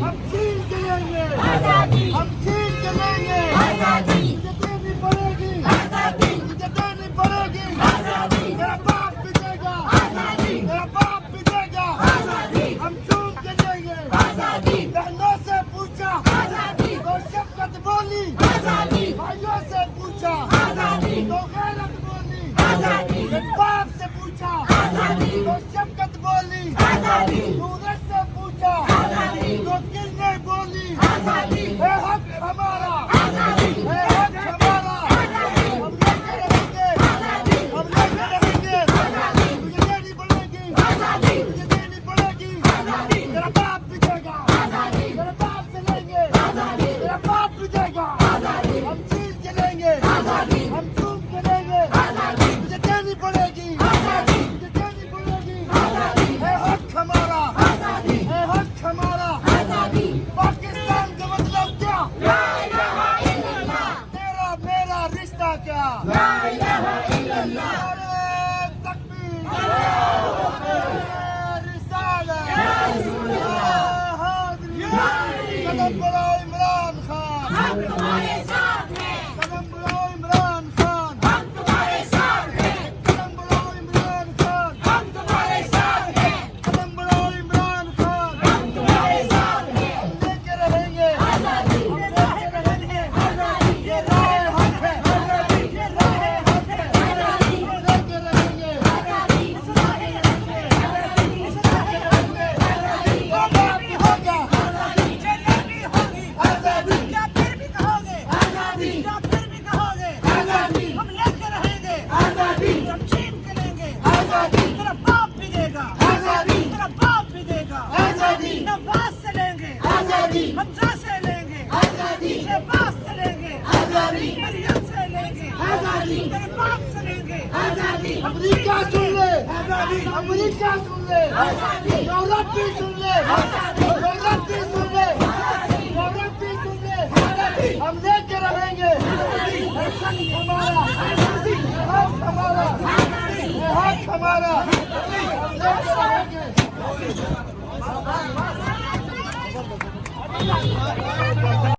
हम छीन के लेंगे आजादी, हम छीन के लेंगे आजादी, मुझे देनी पड़ेगी आजादी, मुझे देनी पड़ेगी आजादी, मेरा बाप भी देगा आजादी, मेरा बाप भी देगा आजादी, हम छून के लेंगे आजादी, बहनों से पूछा आजादी, तो शफकत बोली आजादी, भाइयों से पूछा आजादी, तो गैरत बोली आजादी, बाप से पूछा आजादी, तो शफकत बोली आजादी, सूरज से पूछा आजादी, तो किरणें बोली आजादी, है हक हमारा आजादी, है हक हमारा हम लेके रहेंगे हम लेके रहेंगे मुझे देनी पड़ेगी आजादी, मुझे देनी पड़ेगी मेरा बाप भी देगा मेरा बाप से लेंगे मेरा बाप भी देगा हम छीन के लेंगे हम छून के लेंगे मुझे देनी पड़ेगी मुझे देनी पड़ेगी है हक हमारा है हक हमारा पाकिस्तान का मतलब क्या ला इलाहा इल्लल्लाह, तेरा मेरा रिश्ता क्या ला इलाहा इल्लल्लाह, नारे तकबीर रिसालत हाज़िरी कदम बढ़ाओ इमरान खान हम तुम्हारे साथ हैं, कदम बढ़ाओ इमरान खान हम तुम्हारे साथ हैं, कदम बढ़ाओ इमरान खान हम तुम्हारे साथ हैं, कदम बढ़ाओ इमरान खान हम तुम्हारे साथ हैं, हम लेके रहेंगे आजादी, हम लेके रहेंगे ये राह हक है ये राह हक है आजादी, हम लेके रहेंगे आजादी, तुम्हारे रहेंगे, बाबा भी होगा जलेबी होगी, आजादी क्या फिर भी कहोगे, आजादी क्या फिर भी कहोगे, आजादी हम लेके रहेंगे, आजादी हम छीन के लेंगे, आजादी तेरा बाप भी देगा, आजादी तेरा बाप भी देगा, आजादी नवाज से लेंगे, आजादी हमजा से लेंगे, आजादी शहबाज से लेंगे, आजादी मरियम से लेंगे, आजादी तेरे बाप से लेंगे, आजादी अमेरिका सुन ले आजादी अमेरिका सुन ले आजादी, यूरोप भी सुन ले यूरोप भी सुन ले यूरोप भी सुन ले हम लेके रहेंगे हक हमारा हक हमारा हक हमारा हम लेके रहेंगे